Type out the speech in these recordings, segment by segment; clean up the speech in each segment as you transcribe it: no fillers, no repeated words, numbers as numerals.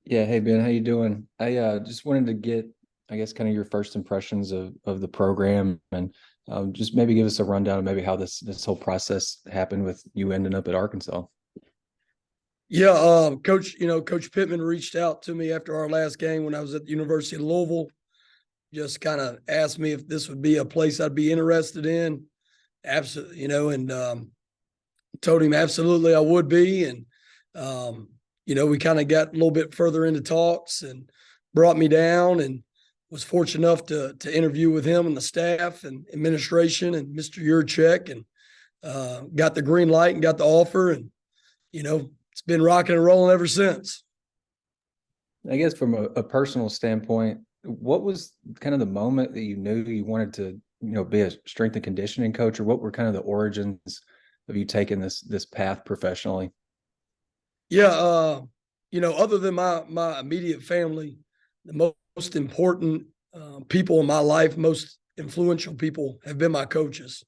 Yeah, hey Ben, how you doing? I just wanted to get, I guess, kind of your first impressions of the program, and just maybe give us a rundown of maybe how this whole process happened with you ending up at Arkansas. Yeah, Coach, Coach Pittman reached out to me after our last game when I was at the University of Louisville. Just kind of asked me if this would be a place I'd be interested in. Absolutely, and told him absolutely I would be. And we kind of got a little bit further into talks and brought me down and was fortunate enough to interview with him and the staff and administration and Mr. Yurchek and got the green light and got the offer. And it's been rocking and rolling ever since. I guess from a personal standpoint, what was kind of the moment that you knew you wanted to, be a strength and conditioning coach, or what were kind of the origins of you taking this path professionally? Yeah, other than my immediate family, the most important people in my life, most influential people have been my coaches.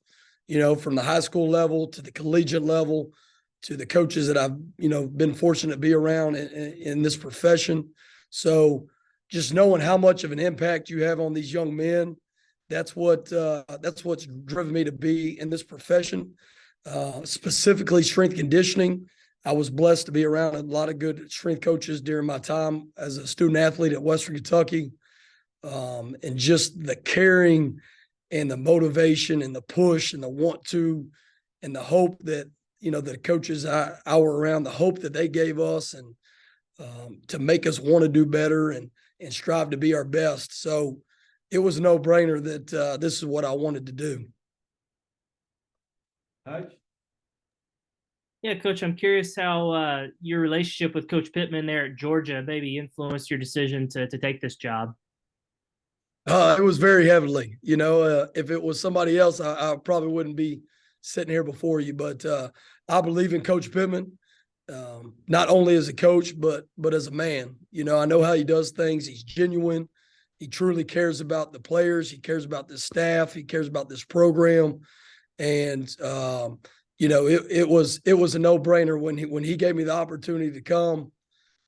From the high school level to the collegiate level to the coaches that I've been fortunate to be around in this profession. So just knowing how much of an impact you have on these young men, that's what's driven me to be in this profession, specifically strength conditioning. I was blessed to be around a lot of good strength coaches during my time as a student athlete at Western Kentucky, and just the caring and the motivation and the push and the want to and the hope that the coaches I were around, the hope that they gave us and to make us want to do better and strive to be our best. So it was a no-brainer that this is what I wanted to do. Coach? Yeah, Coach, I'm curious how your relationship with Coach Pittman there at Georgia maybe influenced your decision to take this job. It was very heavily. If it was somebody else, I probably wouldn't be sitting here before you. But I believe in Coach Pittman, not only as a coach, but as a man. I know how he does things. He's genuine. He truly cares about the players. He cares about the staff. He cares about this program. And it was a no-brainer when he gave me the opportunity to come.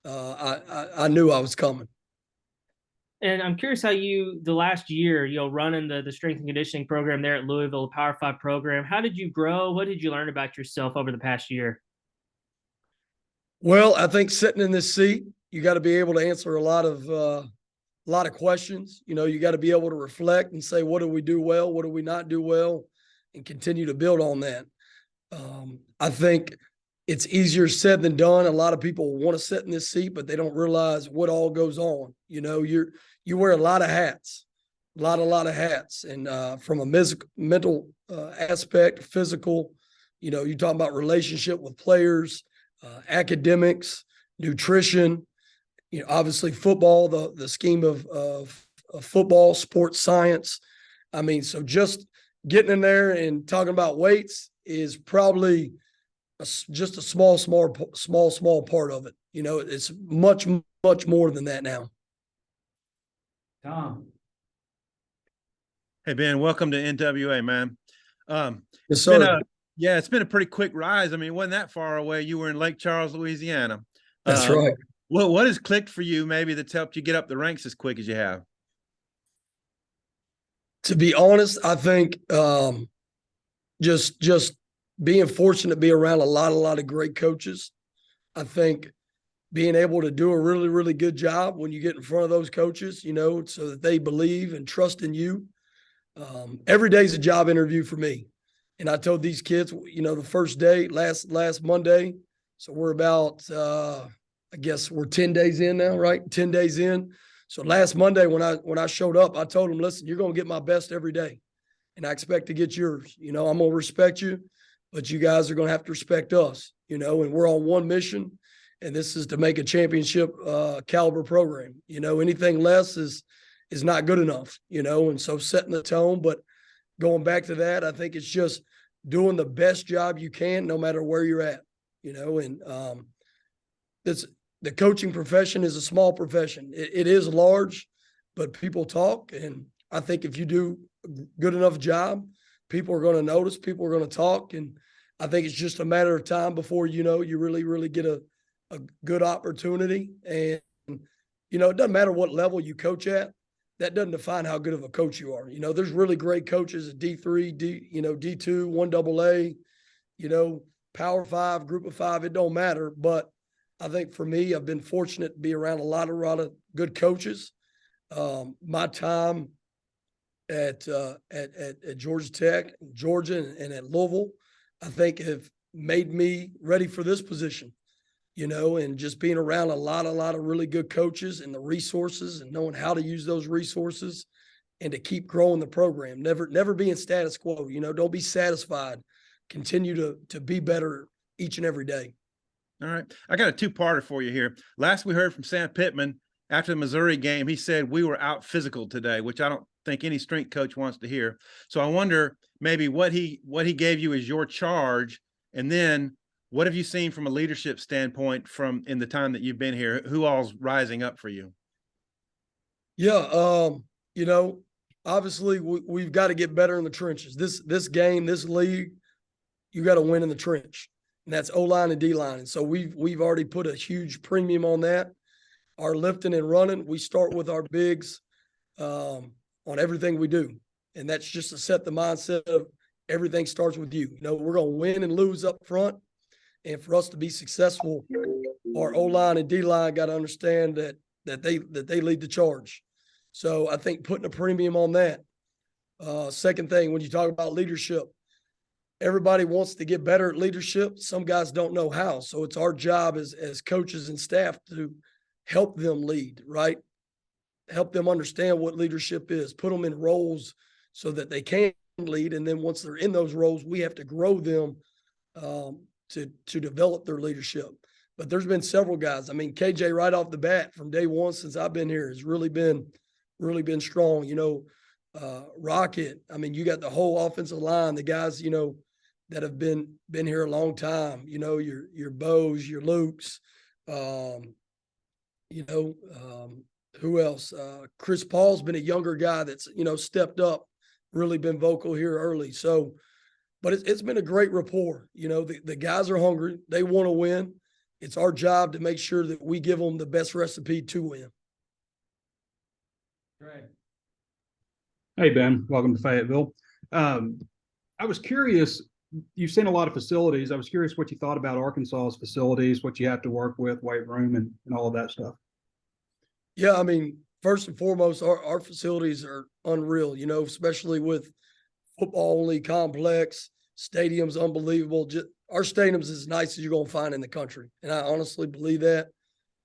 I knew I was coming. And I'm curious how the last year, running the strength and conditioning program there at Louisville, the Power Five program, how did you grow? What did you learn about yourself over the past year? Well, I think sitting in this seat, you got to be able to answer a lot of questions. You got to be able to reflect and say, what do we do well? What do we not do well? And continue to build on that. I think it's easier said than done. A lot of people want to sit in this seat, but they don't realize what all goes on. You wear a lot of hats, a lot of hats. And from a mental aspect, physical, you talk about relationship with players, academics, nutrition, obviously football, the scheme of football, sports science. I mean, so just getting in there and talking about weights is probably just a small part of it. It's much more than that now. Tom. Hey Ben, welcome to NWA, man. Yes, sir. It's been a pretty quick rise. I mean, it wasn't that far away. You were in Lake Charles, Louisiana. That's right. What has clicked for you maybe that's helped you get up the ranks as quick as you have? To be honest, I think just being fortunate to be around a lot of great coaches. I think being able to do a really, really good job when you get in front of those coaches, so that they believe and trust in you. Every day is a job interview for me. And I told these kids, the first day, last Monday. So we're about, I guess we're 10 days in now, right? 10 days in. So last Monday when I showed up, I told them, listen, you're going to get my best every day. And I expect to get yours. I'm going to respect you, but you guys are going to have to respect us, and we're on one mission. And this is to make a championship caliber program. Anything less is not good enough, and so setting the tone. But going back to that, I think it's just doing the best job you can, no matter where you're at, and the coaching profession is a small profession. It is large, but people talk. And I think if you do a good enough job, people are going to notice, people are going to talk. And I think it's just a matter of time before, you really, really get a a good opportunity. And, you know, it doesn't matter what level you coach at. That doesn't define how good of a coach you are. You know, there's really great coaches at D3, D2, 1AA, you know, Power 5, Group of 5, it don't matter. But I think for me, I've been fortunate to be around a lot of good coaches. My time at Georgia Tech, Georgia, and at Louisville, I think have made me ready for this position, you know, and just being around a lot of really good coaches and the resources and knowing how to use those resources and to keep growing the program, never being status quo, you know, don't be satisfied, continue to be better each and every day. All right. I got a two-parter for you here. Last we heard from Sam Pittman after the Missouri game, he said we were out physical today, which I don't think any strength coach wants to hear. So I wonder maybe what he gave you as your charge, and then what have you seen from a leadership standpoint from in the time that you've been here? Who all's rising up for you? Yeah, you know, obviously we've got to get better in the trenches. This game, this league, you got to win in the trench, and that's O-line and D-line. And so we've already put a huge premium on that. Our lifting and running, we start with our bigs on everything we do, and that's just to set the mindset of everything starts with you. You know, we're going to win and lose up front, and for us to be successful, our O-line and D-line got to understand that they lead the charge. So I think putting a premium on that. Second thing, when you talk about leadership, everybody wants to get better at leadership. Some guys don't know how. So it's our job as coaches and staff to help them lead, right? Help them understand what leadership is, put them in roles so that they can lead. And then once they're in those roles, we have to grow them to develop their leadership. But there's been several guys. I mean, KJ right off the bat from day one since I've been here has really been strong. You know, Rocket. I mean, you got the whole offensive line, the guys, you know, that have been here a long time. You know, your Bows, your Lukes, you know, who else? Chris Paul's been a younger guy that's, you know, stepped up, really been vocal here early. So, but it's been a great rapport. You know, the guys are hungry. They want to win. It's our job to make sure that we give them the best recipe to win. Right. Hey, Ben, welcome to Fayetteville. I was curious, you've seen a lot of facilities. I was curious what you thought about Arkansas's facilities, what you have to work with, weight room and all of that stuff. Yeah, I mean, first and foremost, our facilities are unreal, you know, especially with football-only complex, stadium's unbelievable. Our stadium's as nice as you're going to find in the country. And I honestly believe that.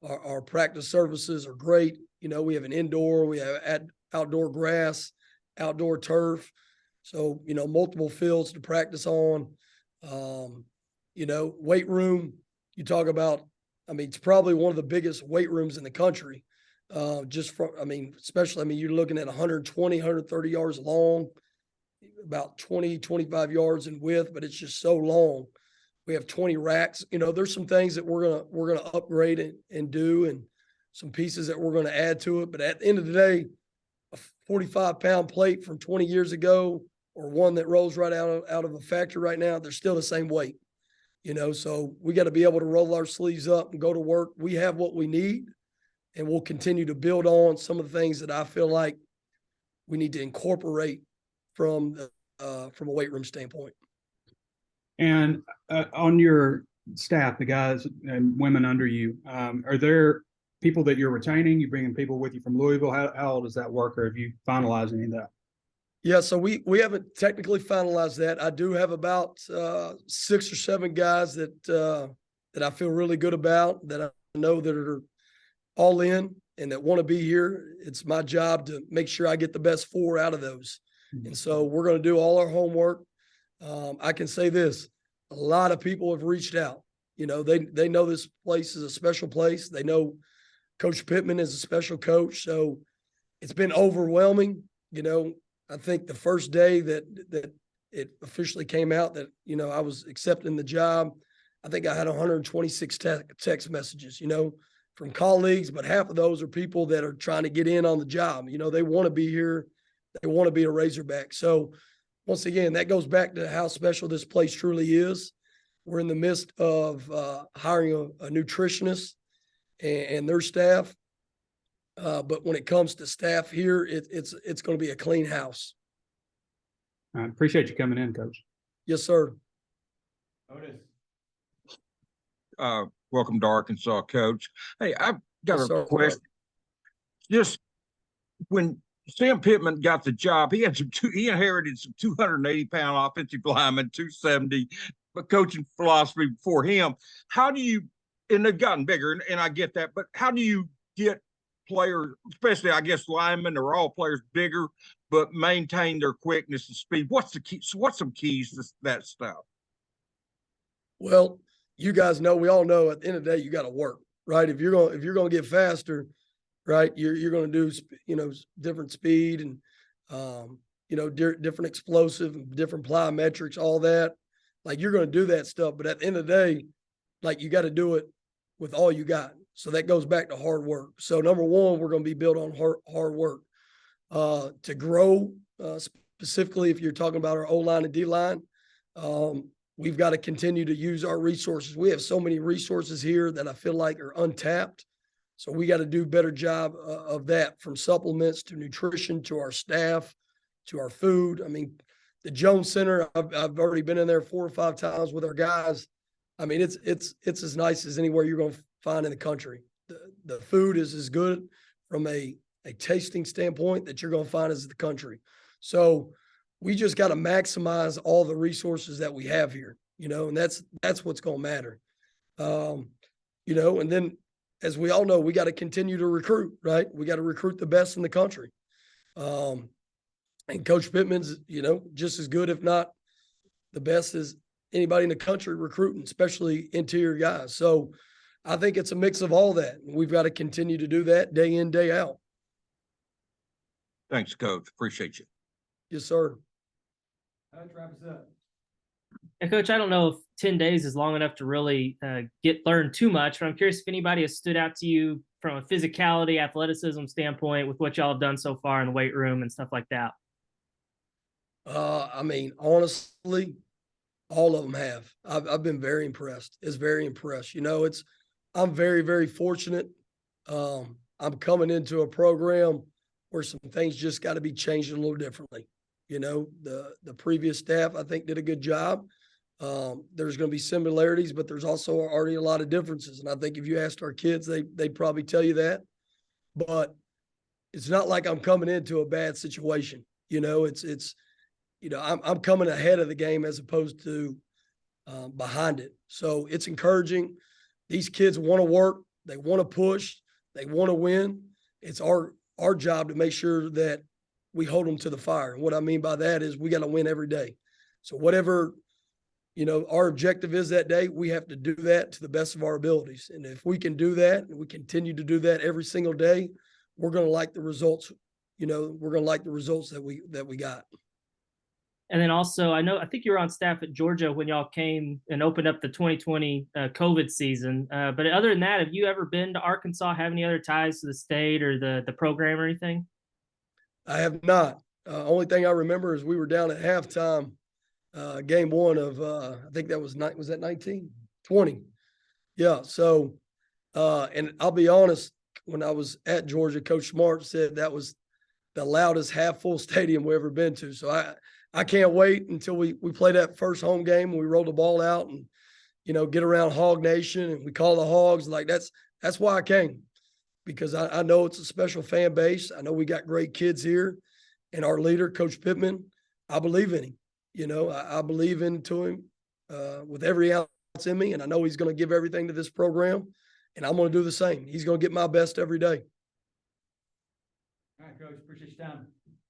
Our practice services are great. You know, we have an indoor, we have outdoor grass, outdoor turf. So, you know, multiple fields to practice on. You know, weight room, you talk about, I mean, it's probably one of the biggest weight rooms in the country. Especially, you're looking at 120, 130 yards long, about 20, 25 yards in width, but it's just so long. We have 20 racks. You know, there's some things that we're gonna upgrade and do, and some pieces that we're gonna add to it. But at the end of the day, a 45-pound plate from 20 years ago, or one that rolls right out of a factory right now, they're still the same weight. You know, so we got to be able to roll our sleeves up and go to work. We have what we need, and we'll continue to build on some of the things that I feel like we need to incorporate from a weight room standpoint. And on your staff, the guys and women under you, are there people that you're retaining? You bringing people with you from Louisville? How does that work, or have you finalized any of that? Yeah, so we haven't technically finalized that. I do have about 6 or 7 guys that I feel really good about, that I know that are all in and that want to be here. It's my job to make sure I get the best 4 out of those. Mm-hmm. And so we're going to do all our homework. I can say this, a lot of people have reached out. You know, they know this place is a special place. They know Coach Pittman is a special coach. So it's been overwhelming. You know, I think the first day that it officially came out that, you know, I was accepting the job, I think I had 126 text messages, you know, from colleagues, but half of those are people that are trying to get in on the job. You know, they want to be here. They want to be a Razorback. So once again, that goes back to how special this place truly is. We're in the midst of hiring a nutritionist and their staff. But when it comes to staff here, it's going to be a clean house. I appreciate you coming in, Coach. Yes, sir. Welcome to Arkansas, Coach. Hey, I've got Yes, a sir. question. Just when Sam Pittman got the job, he inherited some 280-pound offensive linemen, 270, but coaching philosophy before him. How do you, and they've gotten bigger, and I get that, but how do you get players, especially I guess linemen, they're all players bigger, but maintain their quickness and speed? What's the key? What's some keys to that stuff? Well, you guys know, we all know at the end of the day, you got to work, right? If you're going to get faster, right, you're going to do, different speed and, different explosive, different plyometrics, all that. Like, you're going to do that stuff. But at the end of the day, like, you got to do it with all you got. So that goes back to hard work. So number one, we're going to be built on hard work. To grow, specifically, if you're talking about our O-line and D-line, we've got to continue to use our resources. We have so many resources here that I feel like are untapped. So we got to do a better job of that, from supplements to nutrition to our staff to our food. I mean, the Jones Center, I've already been in there 4 or 5 times with our guys. I mean, it's as nice as anywhere you're going to find in the country. The food is as good from a tasting standpoint that you're going to find as the country. So we just got to maximize all the resources that we have here, and that's what's going to matter. And then, as we all know, we got to continue to recruit, right? We got to recruit the best in the country. And Coach Pittman's, just as good, if not the best as anybody in the country recruiting, especially interior guys. So I think it's a mix of all that. And we've got to continue to do that day in, day out. Thanks, Coach. Appreciate you. Yes, sir. And Coach, I don't know if 10 days is long enough to really learn too much, but I'm curious if anybody has stood out to you from a physicality, athleticism standpoint with what y'all have done so far in the weight room and stuff like that. I mean, honestly, all of them have. I've been very impressed. It's very impressed. I'm very, very fortunate. I'm coming into a program where some things just got to be changed a little differently. The previous staff, I think, did a good job. There's going to be similarities, but there's also already a lot of differences. And I think if you asked our kids, they'd probably tell you that. But it's not like I'm coming into a bad situation. I'm coming ahead of the game as opposed to behind it. So it's encouraging. These kids want to work. They want to push. They want to win. It's our job to make sure that we hold them to the fire. And what I mean by that is we got to win every day. So whatever, our objective is that day, we have to do that to the best of our abilities. And if we can do that and we continue to do that every single day, we're going to like the results. We're going to like the results that we got. And then also, I think you were on staff at Georgia when y'all came and opened up the 2020 COVID season. But other than that, have you ever been to Arkansas? Have any other ties to the state or the program or anything? I have not. Only thing I remember is we were down at halftime, game one of, I think that was 19? 20. Yeah. So, and I'll be honest, when I was at Georgia, Coach Smart said that was the loudest half full stadium we've ever been to. So I can't wait until we play that first home game and we roll the ball out and, get around Hog Nation and we call the Hogs. Like that's why I came, because I know it's a special fan base. I know we got great kids here, and our leader, Coach Pittman, I believe in him. I believe into him with every ounce in me, and I know he's going to give everything to this program, and I'm going to do the same. He's going to get my best every day. All right, Coach. Appreciate your time.